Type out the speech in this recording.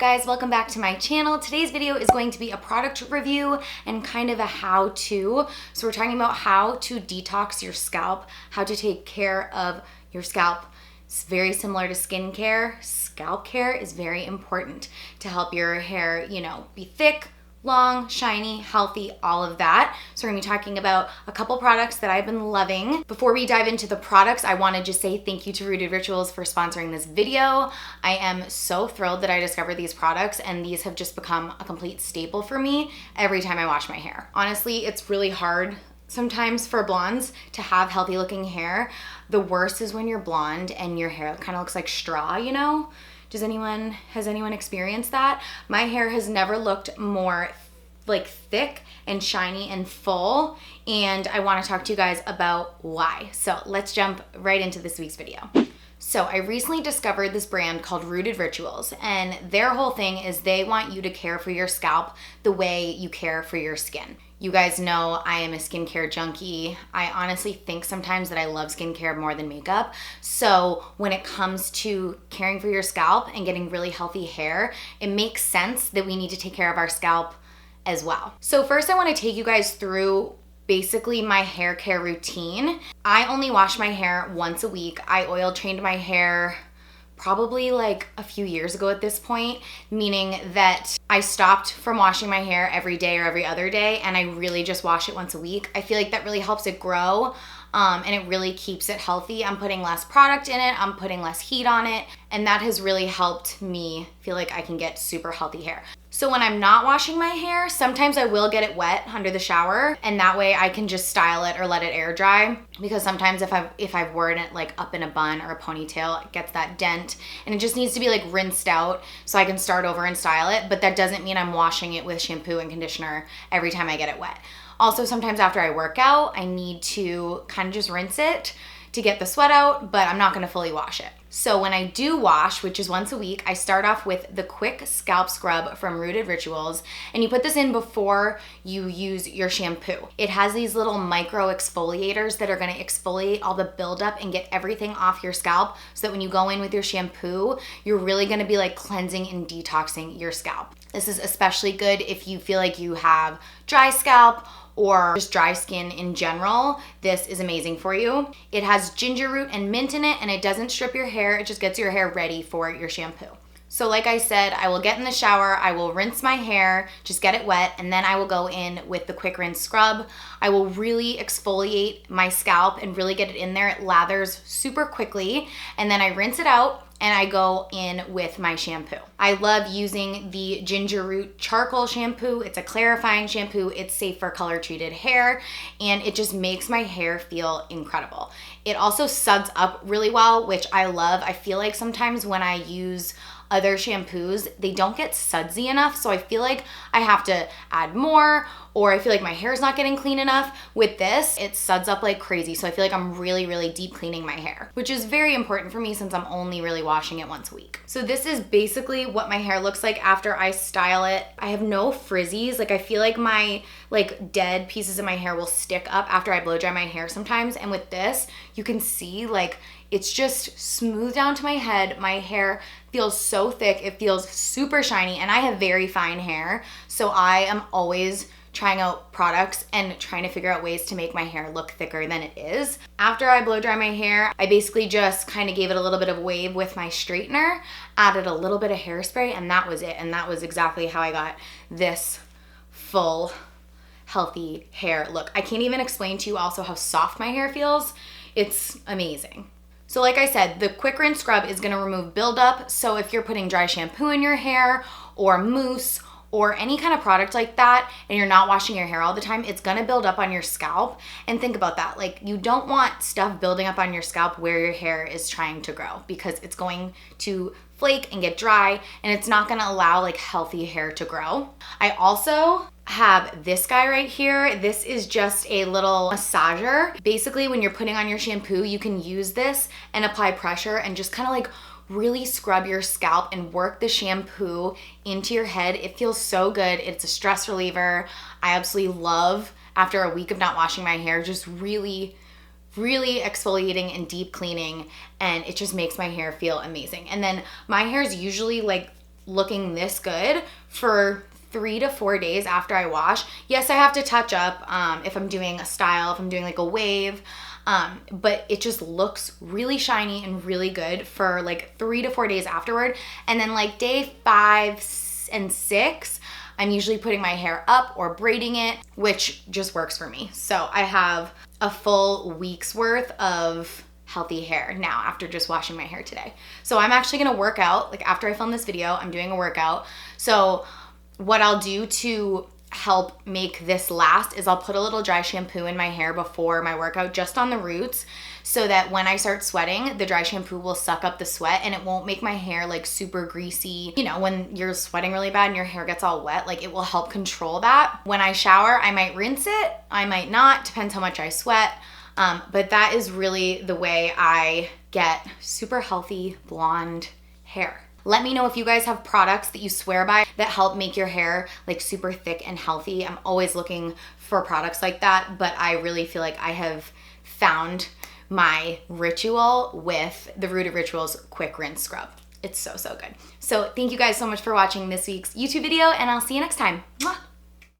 guys? Welcome back to my channel. Today's video is going to be a product review and kind of a how-to. So we're talking about how to detox your scalp, how to take care of your scalp. It's very similar to skincare. Scalp care is very important to help your hair, be thick, long, shiny, healthy, all of that. So we're gonna be talking about a couple products that I've been loving. Before we dive into the products, I wanna just say thank you to Rooted Rituals for sponsoring this video. I am so thrilled that I discovered these products, and these have just become a complete staple for me every time I wash my hair. Honestly, it's really hard sometimes for blondes to have healthy looking hair. The worst is when you're blonde and your hair kind of looks like straw, Has anyone experienced that? My hair has never looked more thick and shiny and full, and I want to talk to you guys about why. So let's jump right into this week's video. So I recently discovered this brand called Rooted Rituals, and their whole thing is they want you to care for your scalp the way you care for your skin. You guys know I am a skincare junkie. I honestly think sometimes that I love skincare more than makeup. So when it comes to caring for your scalp and getting really healthy hair, it makes sense that we need to take care of our scalp as well. So first I want to take you guys through basically my hair care routine. I only wash my hair once a week. I oil trained my hair probably a few years ago at this point, meaning that I stopped from washing my hair every day or every other day, and I really just wash it once a week. I feel like that really helps it grow, and it really keeps it healthy. I'm putting less product in it, I'm putting less heat on it, and that has really helped me feel like I can get super healthy hair. So when I'm not washing my hair, sometimes I will get it wet under the shower, and that way I can just style it or let it air dry, because sometimes if I've worn it up in a bun or a ponytail, it gets that dent, and it just needs to be rinsed out so I can start over and style it, but that doesn't mean I'm washing it with shampoo and conditioner every time I get it wet. Also, sometimes after I work out, I need to kind of just rinse it to get the sweat out, but I'm not gonna fully wash it. So when I do wash, which is once a week, I start off with the quick scalp scrub from Rooted Rituals, and you put this in before you use your shampoo. It has these little micro exfoliators that are gonna exfoliate all the buildup and get everything off your scalp, so that when you go in with your shampoo, you're really gonna be cleansing and detoxing your scalp. This is especially good if you feel like you have dry scalp or just dry skin in general. This is amazing for you. It has ginger root and mint in it, and it doesn't strip your hair, it just gets your hair ready for your shampoo. So like I said, I will get in the shower, I will rinse my hair, just get it wet, and then I will go in with the quick rinse scrub. I will really exfoliate my scalp and really get it in there. It lathers super quickly, and then I rinse it out and I go in with my shampoo. I love using the ginger root charcoal shampoo. It's a clarifying shampoo. It's safe for color treated hair, and it just makes my hair feel incredible. It also suds up really well, which I love. I feel like sometimes when I use other shampoos, they don't get sudsy enough, so I feel like I have to add more, or I feel like my hair's not getting clean enough. With this, it suds up like crazy, so I feel like I'm really, really deep cleaning my hair, which is very important for me since I'm only really washing it once a week. So this is basically what my hair looks like after I style it. I have no frizzies. I feel like my dead pieces of my hair will stick up after I blow dry my hair sometimes, and with this, you can see it's just smooth down to my head. My hair feels so thick, it feels super shiny, and I have very fine hair, so I am always trying out products and trying to figure out ways to make my hair look thicker than it is. After I blow dry my hair, I basically just kind of gave it a little bit of wave with my straightener, added a little bit of hairspray, and that was it. And that was exactly how I got this full, healthy hair look. I can't even explain to you also how soft my hair feels. It's amazing. So like I said, the quick rinse scrub is gonna remove buildup. So if you're putting dry shampoo in your hair or mousse or any kind of product like that, and you're not washing your hair all the time, it's gonna build up on your scalp. And think about that, you don't want stuff building up on your scalp where your hair is trying to grow, because it's going to flake and get dry, and it's not gonna allow healthy hair to grow. I also have this guy right here. This is just a little massager. Basically, when you're putting on your shampoo, you can use this and apply pressure and just kind of really scrub your scalp and work the shampoo into your head. It feels so good. It's a stress reliever. I absolutely love, after a week of not washing my hair, just really exfoliating and deep cleaning, and it just makes my hair feel amazing. And then my hair is usually looking this good for 3 to 4 days after I wash. Yes, I have to touch up if I'm doing a style, if I'm doing like a wave, but it just looks really shiny and really good for like 3 to 4 days afterward. And then like day 5 and 6, I'm usually putting my hair up or braiding it, which just works for me. So I have a full week's worth of healthy hair now after just washing my hair today. So I'm actually gonna work out, like after I film this video, I'm doing a workout. So what I'll do to help make this last is I'll put a little dry shampoo in my hair before my workout, just on the roots, so that when I start sweating, the dry shampoo will suck up the sweat and it won't make my hair like super greasy. You know, when you're sweating really bad and your hair gets all wet, like it will help control that. When I shower, I might rinse it, I might not, depends how much I sweat. But that is really the way I get super healthy blonde hair. Let me know if you guys have products that you swear by that help make your hair like super thick and healthy. I'm always looking for products like that, but I really feel like I have found my ritual with the Rooted Rituals Quick Rinse Scrub. It's so, so good. So thank you guys so much for watching this week's YouTube video, and I'll see you next time. Mwah!